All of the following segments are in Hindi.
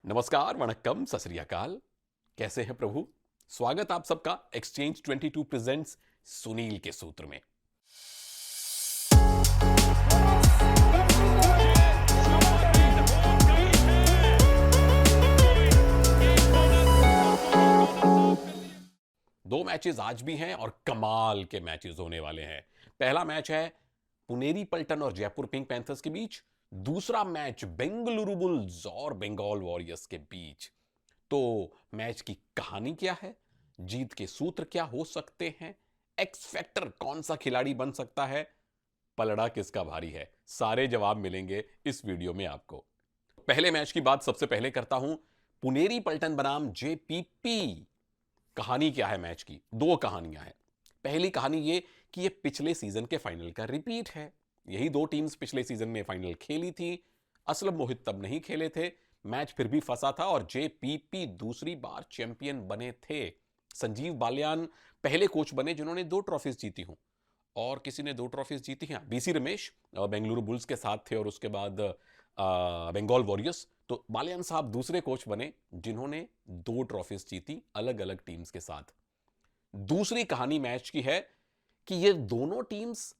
नमस्कार, वणक्कम, सत श्री अकाल। कैसे हैं प्रभु? स्वागत आप सबका एक्सचेंज 22 प्रेजेंट्स सुनील के सूत्र में। दो मैचेस आज भी हैं और कमाल के मैचेस होने वाले हैं। पहला मैच है पुनेरी पल्टन और जयपुर पिंक पैंथर्स के बीच। दूसरा मैच बेंगलुरु बुल्स और बंगाल वॉरियर्स के बीच। तो मैच की कहानी क्या है, जीत के सूत्र क्या हो सकते हैं, एक्स फैक्टर कौन सा खिलाड़ी बन सकता है, पलड़ा किसका भारी है, सारे जवाब मिलेंगे इस वीडियो में आपको। पहले मैच की बात सबसे पहले करता हूं। पुनेरी पल्टन बनाम जेपीपी। कहानी क्या है मैच की? दो कहानियां हैं। पहली कहानी ये कि ये पिछले सीजन के फाइनल का रिपीट है। यही दो टीम्स पिछले सीजन में फाइनल खेली थी। असलम मोहित तब नहीं खेले थे, मैच फिर भी फंसा था और जेपीपी दूसरी बार चैंपियन बने थे। संजीव बालियान पहले कोच बने जिन्होंने 2 ट्रॉफीज जीती हूं। और किसी ने 2 ट्रॉफीज जीती हैं, बीसी रमेश बेंगलुरु बुल्स के साथ थे और उसके बाद बंगाल वॉरियर्स। तो बालियान साहब दूसरे कोच बने जिन्होंने 2 ट्रॉफीज जीती अलग अलग टीम्स के साथ। दूसरी कहानी मैच की है कि ये दोनों टीम्स,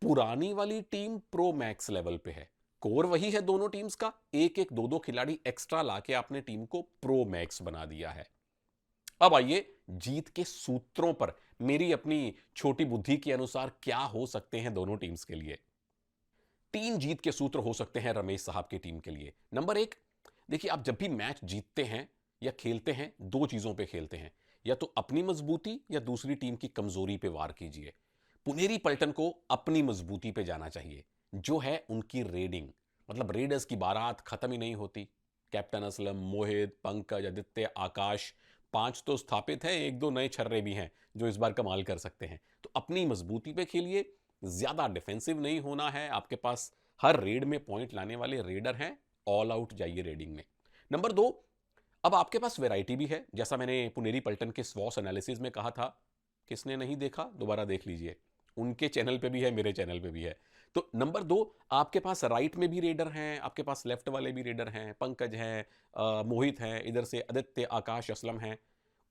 पुरानी वाली टीम प्रो मैक्स लेवल पे है। कोर वही है दोनों टीम्स का, एक एक दो दो खिलाड़ी एक्स्ट्रा लाके आपने टीम को प्रो मैक्स बना दिया है। अब आइए जीत के सूत्रों पर। मेरी अपनी छोटी बुद्धि के अनुसार क्या हो सकते हैं दोनों टीम्स के लिए। 3 जीत के सूत्र हो सकते हैं रमेश साहब की टीम के लिए। नंबर 1, देखिए आप जब भी मैच जीतते हैं या खेलते हैं, 2 चीजों पे खेलते हैं, या तो अपनी मजबूती या दूसरी टीम की कमजोरी पे वार कीजिए। पुनेरी पल्टन को अपनी मजबूती पे जाना चाहिए, जो है उनकी रेडिंग। मतलब रेडर्स की बारात खत्म ही नहीं होती। कैप्टन असलम, मोहित, पंकज, आदित्य, आकाश, 5 तो स्थापित हैं, 1-2 नए छर्रे भी हैं जो इस बार कमाल कर सकते हैं। तो अपनी मजबूती पे खेलिए, ज्यादा डिफेंसिव नहीं होना है। आपके पास हर रेड में पॉइंट लाने वाले रेडर हैं, ऑल आउट जाइए रेडिंग में। नंबर 2, अब आपके पास वैरायटी भी है, जैसा मैंने पुनेरी पल्टन के स्वॉस एनालिसिस में कहा था। किसने नहीं देखा दोबारा देख लीजिए, उनके चैनल पे भी है, मेरे चैनल पे भी है। तो नंबर 2, आपके पास राइट में भी रेडर हैं, आपके पास लेफ्ट वाले भी रेडर हैं, पंकज हैं, मोहित हैं, इधर से आदित्य, आकाश, असलम हैं।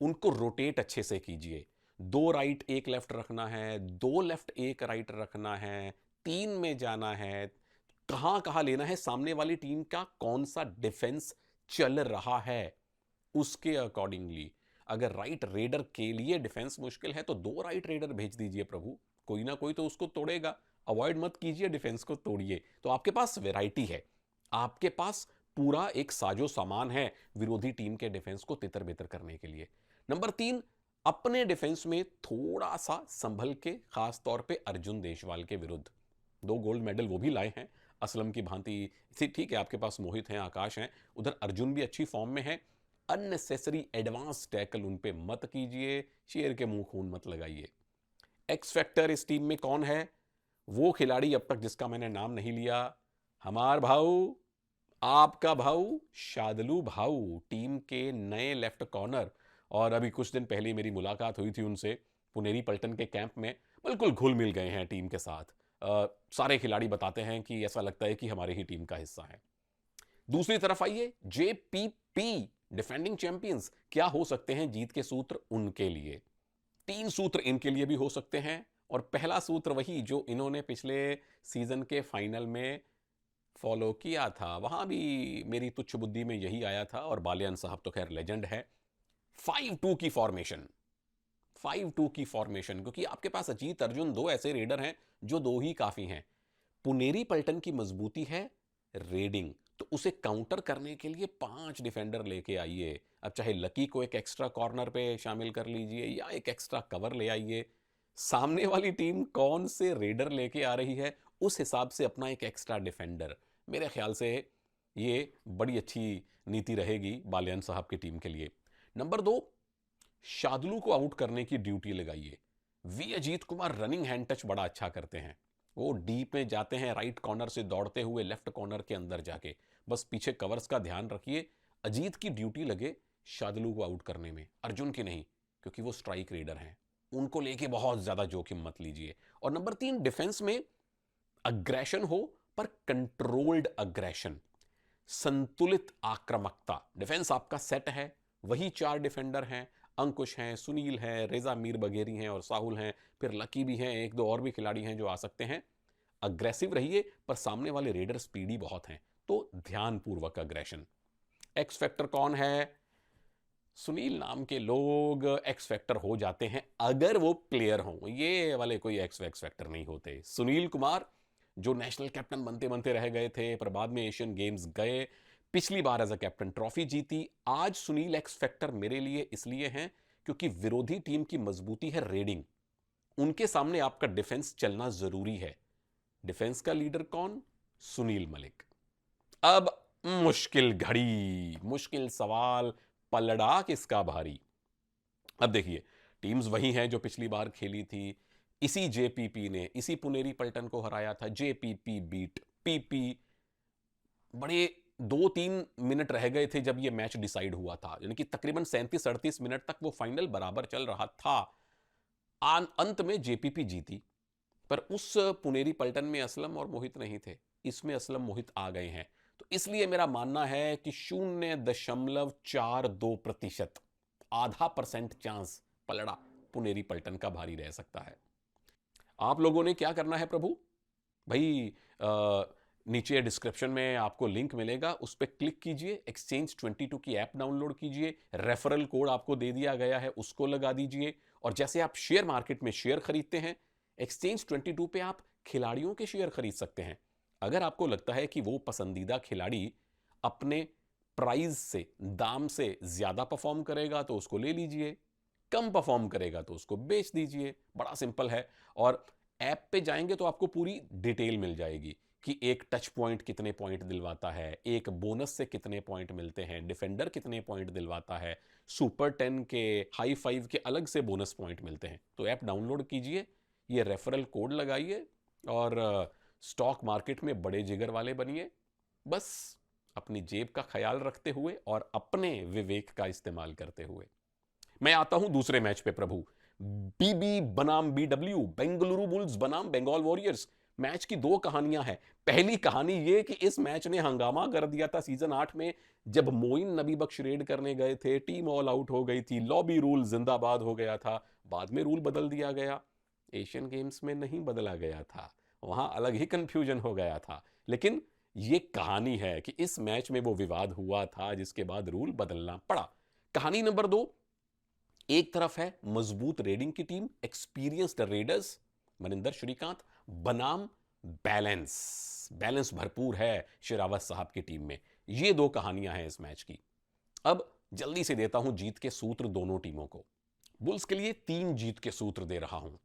उनको रोटेट अच्छे से कीजिए। 2 राइट 1 लेफ्ट रखना है, 2 लेफ्ट 1 राइट रखना है, 3 में जाना है। कहां कहां लेना है, सामने वाली टीम का कौन सा डिफेंस चल रहा है उसके अकॉर्डिंगली। अगर राइट रेडर के लिए डिफेंस मुश्किल है तो 2 राइट रेडर भेज दीजिए प्रभु, कोई ना कोई तो उसको तोड़ेगा। अवॉइड मत कीजिए, डिफेंस को तोड़िए। तो आपके पास वैरायटी है, आपके पास पूरा एक साजो सामान है विरोधी टीम के डिफेंस को तितर बितर करने के लिए। नंबर 3, अपने डिफेंस में थोड़ा सा संभल के, खास तौर पे अर्जुन देशवाल के विरुद्ध। 2 गोल्ड मेडल वो भी लाए हैं असलम की भांति। ठीक है, आपके पास मोहित हैं, आकाश हैं, उधर अर्जुन भी अच्छी फॉर्म में है। अननेसेसरी एडवांस टैकल उन पे मत कीजिए, शेर के मुंह खून मत लगाइए। एक्स फैक्टर इस टीम में कौन है? वो खिलाड़ी अब तक जिसका मैंने नाम नहीं लिया, हमार भाऊ, आपका भाऊ, शादलू भाऊ, टीम के नए लेफ्ट कॉर्नर। और अभी कुछ दिन पहले मेरी मुलाकात हुई थी उनसे पुनेरी पल्टन के कैंप में। बिल्कुल घुल मिल गए हैं टीम के साथ। सारे खिलाड़ी बताते हैं कि ऐसा लगता है कि हमारी ही टीम का हिस्सा है। दूसरी तरफ आइए, जेपीपी डिफेंडिंग चैंपियंस, क्या हो सकते हैं जीत के सूत्र उनके लिए? 3 सूत्र इनके लिए भी हो सकते हैं। और पहला सूत्र वही जो इन्होंने पिछले सीजन के फाइनल में फॉलो किया था, वहां भी मेरी तुच्छ बुद्धि में यही आया था और बालियान साहब तो खैर लेजेंड है। 5-2 की फॉर्मेशन, 5-2 की फॉर्मेशन, क्योंकि आपके पास अजीत, अर्जुन, 2 ऐसे रेडर हैं जो 2 ही काफी हैं। पुनेरी पल्टन की मजबूती है रेडिंग, तो उसे काउंटर करने के लिए 5 डिफेंडर लेके आइए। अब चाहे लकी को एक एक्स्ट्रा कॉर्नर पे शामिल कर लीजिए या एक एक्स्ट्रा कवर ले आइए। सामने वाली टीम कौन से रेडर लेके आ रही है उस हिसाब से अपना एक एक्स्ट्रा डिफेंडर। मेरे ख्याल से ये बड़ी अच्छी नीति रहेगी बालियान साहब की टीम के लिए। नंबर 2, शादुलू को आउट करने की ड्यूटी लगाइए। V Ajit Kumar running hand touch बड़ा अच्छा करते हैं। वो डीप में जाते हैं, राइट कॉर्नर से दौड़ते हुए लेफ्ट कॉर्नर के अंदर जाके। बस पीछे कवर्स का ध्यान रखिए। अजीत की ड्यूटी लगे शादुलू को आउट करने में, अर्जुन की नहीं, क्योंकि वो स्ट्राइक रेडर हैं। उनको लेके बहुत ज्यादा जोखिम मत लीजिए। और नंबर 3, डिफेंस में अग्रेशन हो पर कंट्रोल्ड अग्रेशन। संतुलित आक्रामकता। डिफेंस आपका सेट है, वही 4 डिफेंडर हैं, अंकुश हैं, सुनील हैं, रेजा मीर बघेरी हैं और साहुल हैं, फिर लकी भी हैं, एक दो और भी खिलाड़ी हैं जो आ सकते हैं। अग्रेसिव रहिए, पर सामने वाले रेडर स्पीडी बहुत हैं, तो ध्यानपूर्वक अग्रेशन। एक्स फैक्टर कौन है? सुनील नाम के लोग एक्स फैक्टर हो जाते हैं अगर वो प्लेयर हों, ये वाले कोई एक्स फैक्टर नहीं होते। सुनील कुमार जो नेशनल कैप्टन बनते बनते रह गए थे, पर बाद में एशियन गेम्स गए, पिछली बार एज अ कैप्टन ट्रॉफी जीती। आज सुनील एक्स फैक्टर मेरे लिए इसलिए हैं क्योंकि विरोधी टीम की मजबूती है रेडिंग, उनके सामने आपका डिफेंस चलना जरूरी है। डिफेंस का लीडर कौन? सुनील मलिक। अब मुश्किल घड़ी, मुश्किल सवाल, पलड़ा किसका भारी। अब देखिए, टीम्स वही हैं जो पिछली बार खेली थी। इसी जेपीपी ने इसी पुनेरी पल्टन को हराया था। JPP beat PP. बड़े 2-3 मिनट रह गए थे जब यह मैच डिसाइड हुआ था, यानी कि तकरीबन 37-38 मिनट तक वो फाइनल बराबर चल रहा था। अंत में जेपीपी जीती, पर उस पुनेरी पल्टन में असलम और मोहित नहीं थे, इसमें असलम मोहित आ गए हैं। तो इसलिए मेरा मानना है कि 0.42%, आधा % चांस पलड़ा पुनेरी पल्टन का भारी रह सकता है। आप लोगों ने क्या करना है प्रभु भाई? नीचे डिस्क्रिप्शन में आपको लिंक मिलेगा, उस पर क्लिक कीजिए, एक्सचेंज 22 की ऐप डाउनलोड कीजिए, रेफरल कोड आपको दे दिया गया है, उसको लगा दीजिए। और जैसे आप शेयर मार्केट में शेयर खरीदते हैं, एक्सचेंज 22 पे आप खिलाड़ियों के शेयर खरीद सकते हैं। अगर आपको लगता है कि वो पसंदीदा खिलाड़ी अपने प्राइस से, दाम से ज्यादा परफॉर्म करेगा तो उसको ले लीजिए, कम परफॉर्म करेगा तो उसको बेच दीजिए। बड़ा सिंपल है। और ऐप पे जाएंगे तो आपको पूरी डिटेल मिल जाएगी कि एक टच पॉइंट कितने पॉइंट दिलवाता है, एक बोनस से कितने पॉइंट मिलते हैं, डिफेंडर कितने पॉइंट दिलवाता है, सुपर 10 के, हाई 5 के अलग से बोनस पॉइंट मिलते हैं। तो ऐप डाउनलोड कीजिए, ये रेफरल कोड लगाइए और स्टॉक मार्केट में बड़े जिगर वाले बनिए। बस अपनी जेब का ख्याल रखते हुए और अपने विवेक का इस्तेमाल करते हुए। मैं आता हूं दूसरे मैच पे प्रभु। बीबी बनाम बीडब्ल्यू, बेंगलुरु बुल्स बनाम बंगाल वॉरियर्स। मैच की 2 कहानियां हैं। पहली कहानी यह कि इस मैच ने हंगामा कर दिया था सीजन 8 में, जब मोइन नबी बख्श रेड करने गए थे, टीम ऑल आउट हो गई थी, लॉबी रूल जिंदाबाद हो गया था। बाद में रूल बदल दिया गया, एशियन गेम्स में नहीं बदला गया था, वहां अलग ही कंफ्यूजन हो गया था। लेकिन यह कहानी है कि इस मैच में वो विवाद हुआ था जिसके बाद रूल बदलना पड़ा। कहानी नंबर 2, एक तरफ है मजबूत रेडिंग की team, experienced raiders Maninder Shrikant, बनाम बैलेंस भरपूर है शेरावत साहब की टीम में। ये 2 कहानियां हैं इस मैच की। अब जल्दी से देता हूं जीत के सूत्र दोनों टीमों को। बुल्स के लिए 3 जीत के सूत्र दे रहा हूं।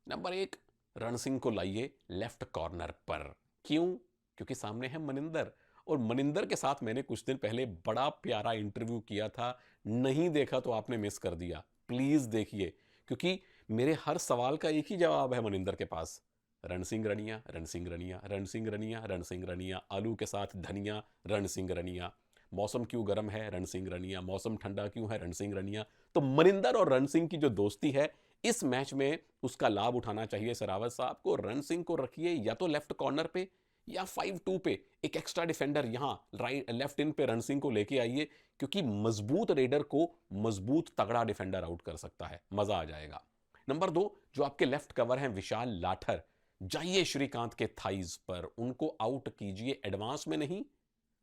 नंबर 1, रण सिंह को लाइए लेफ्ट कॉर्नर पर। क्यों? क्योंकि सामने है मनिंदर, और मनिंदर के साथ मैंने कुछ दिन पहले बड़ा प्यारा इंटरव्यू किया था। नहीं देखा तो आपने मिस कर दिया, प्लीज देखिए, क्योंकि मेरे हर सवाल का एक ही जवाब है मनिंदर के पास। रण सिंह रनिया, रण सिंह रनिया, रण सिंह रनिया, रण सिंह रनिया, आलू के साथ धनिया, रण सिंह रनिया। मौसम क्यों गर्म है? रण सिंह रनिया। मौसम ठंडा क्यों है? रण सिंह रनिया। तो मनिंदर और रण सिंह की जो दोस्ती है, इस मैच में उसका लाभ उठाना चाहिए शेरावत साहब को। रण सिंह को रखिए या तो लेफ्ट कॉर्नर पे या 5-2 पे, एक एक्स्ट्रा डिफेंडर यहां राइट लेफ्ट इन पे रण सिंह को लेके आइए, क्योंकि मजबूत रेडर को मजबूत तगड़ा डिफेंडर आउट कर सकता है, मजा आ जाएगा। नंबर 2, जो आपके लेफ्ट कवर हैं विशाल लाठर, जाइए श्रीकांत के थाइज पर, उनको आउट कीजिए, एडवांस में नहीं,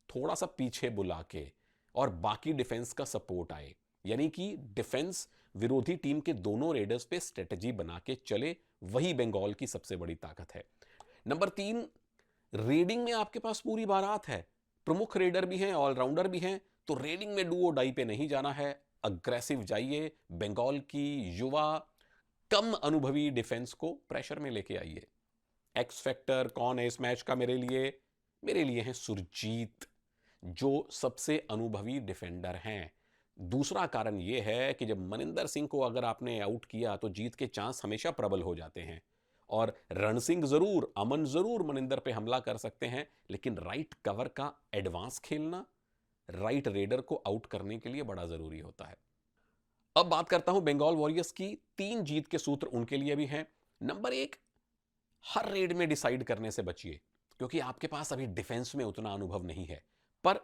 थोड़ा सा पीछे बुला के, और बाकी डिफेंस का सपोर्ट आए। यानी कि डिफेंस विरोधी टीम के दोनों रेडर्स पे स्ट्रेटजी बना के चले, वही बंगाल की सबसे बड़ी ताकत है। नंबर 3, रेडिंग में आपके पास पूरी बारात है, प्रमुख रेडर भी हैं, ऑलराउंडर भी हैं, तो रेडिंग में डू और डाई पे नहीं जाना है, अग्रेसिव जाइए, बंगाल की युवा कम अनुभवी डिफेंस को प्रेशर में लेके आइए। एक्स फैक्टर कौन है इस मैच का मेरे लिए? मेरे लिए है सुरजीत, जो सबसे अनुभवी डिफेंडर हैं। दूसरा कारण यह है कि जब मनिंदर सिंह को अगर आपने आउट किया तो जीत के चांस हमेशा प्रबल हो जाते हैं। और रण सिंह जरूर, अमन जरूर मनिंदर पे हमला कर सकते हैं, लेकिन राइट कवर का एडवांस खेलना राइट रेडर को आउट करने के लिए बड़ा जरूरी होता है। अब बात करता हूं बंगाल वॉरियर्स की। 3 जीत के सूत्र उनके लिए भी हैं। नंबर 1, हर रेड में डिसाइड करने से बचिए, क्योंकि आपके पास अभी डिफेंस में उतना अनुभव नहीं है। पर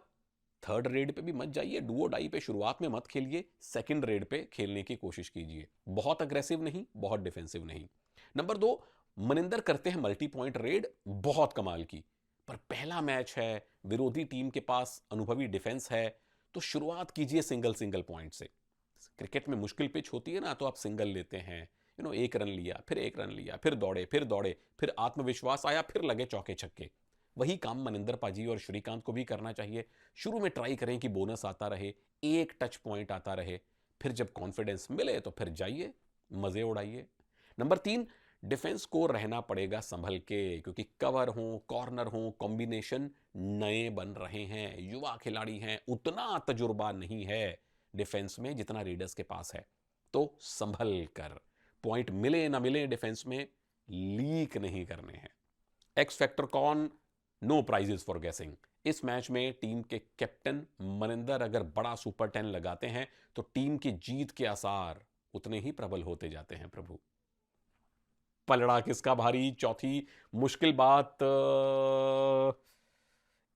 थर्ड रेड पे भी मत जाइए, डुओ डाई पे शुरुआत में मत खेलिए, सेकंड रेड पे खेलने की कोशिश कीजिए। बहुत अग्रेसिव नहीं, बहुत डिफेंसिव नहीं। नंबर 2, मनिंदर करते हैं मल्टी पॉइंट रेड, बहुत कमाल की। पर पहला मैच है, विरोधी टीम के पास अनुभवी डिफेंस है, तो शुरुआत कीजिए सिंगल सिंगल पॉइंट से। क्रिकेट में मुश्किल पिच होती है ना, तो आप सिंगल लेते हैं, एक रन लिया, फिर एक रन लिया, फिर दौड़े, फिर दौड़े, फिर आत्मविश्वास आया, फिर लगे चौके छक्के। वही काम मनिंदर पाजी और श्रीकांत को भी करना चाहिए। शुरू में ट्राई करें कि बोनस आता रहे, एक टच पॉइंट आता रहे, फिर जब कॉन्फिडेंस मिले तो फिर जाइए, मजे उड़ाइए। नंबर 3, डिफेंस को रहना पड़ेगा संभल के, क्योंकि कवर हो, कॉर्नर हो, कॉम्बिनेशन नए बन रहे हैं, युवा खिलाड़ी हैं, उतना तजुर्बा नहीं है डिफेंस में जितना रेडर्स के पास है। तो संभल कर, पॉइंट मिले ना मिले डिफेंस में, लीक नहीं करने हैं। एक्स फैक्टर कौन? No prizes for guessing. इस मैच में टीम के कैप्टन मनिंदर अगर बड़ा सुपर 10 लगाते हैं तो टीम की जीत के आसार उतने ही प्रबल होते जाते हैं प्रभु। पलड़ा किसका भारी? चौथी मुश्किल बात,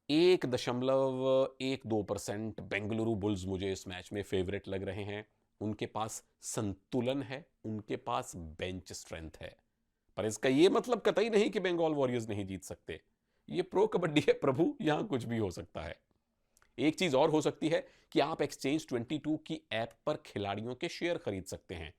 1.12% बेंगलुरु बुल्स मुझे इस मैच में फेवरेट लग रहे हैं। उनके पास संतुलन है, उनके पास बेंच स्ट्रेंथ है, पर इसका यह मतलब कतई नहीं कि बंगाल वॉरियर्स नहीं जीत सकते। ये प्रो कबड्डी है प्रभु, यहां कुछ भी हो सकता है। एक चीज और हो सकती है कि आप एक्सचेंज 22 की ऐप पर खिलाड़ियों के शेयर खरीद सकते हैं।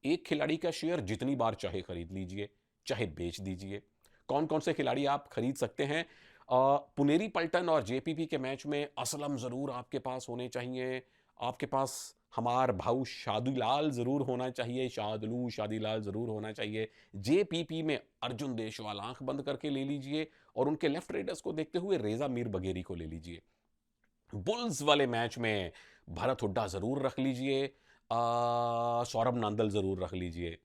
एक खिलाड़ी का शेयर जितनी बार चाहे खरीद लीजिए, चाहे बेच दीजिए। कौन कौन से खिलाड़ी आप खरीद सकते हैं? पुनेरी पल्टन और जेपीपी के मैच में असलम जरूर आपके पास होने चाहिए। आपके पास हमार भाऊ शादीलाल जरूर होना चाहिए, शादलू शादीलाल जरूर होना चाहिए। जेपीपी में अर्जुन देशवाल आंख बंद करके ले लीजिए, और उनके लेफ्ट रेडर्स को देखते हुए रेजा मीर बगेरी को ले लीजिए। बुल्स वाले मैच में भरत हुड्डा जरूर रख लीजिए, सौरभ नांदल जरूर रख लीजिए।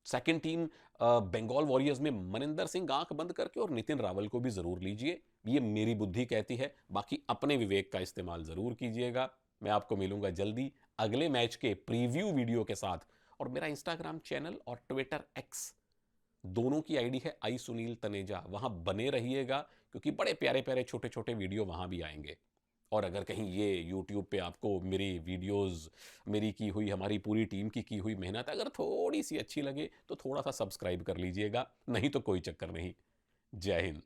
सेकंड टीम बंगाल वॉरियर्स में मनिंदर सिंह आंख बंद करके और नितिन रावल को भी जरूर लीजिए। ये मेरी बुद्धि कहती है, बाकी अपने विवेक का इस्तेमाल जरूर कीजिएगा। मैं आपको मिलूंगा जल्दी अगले मैच के प्रीव्यू वीडियो के साथ। और मेरा इंस्टाग्राम चैनल और ट्विटर एक्स दोनों की आईडी है आई सुनील तनेजा, वहां बने रहिएगा, क्योंकि बड़े प्यारे प्यारे छोटे छोटे वीडियो वहां भी आएंगे। और अगर कहीं ये YouTube पे आपको मेरी वीडियोस, मेरी की हुई, हमारी पूरी टीम की हुई मेहनत अगर थोड़ी सी अच्छी लगे तो थोड़ा सा सब्सक्राइब कर लीजिएगा, नहीं तो कोई चक्कर नहीं। जय हिंद।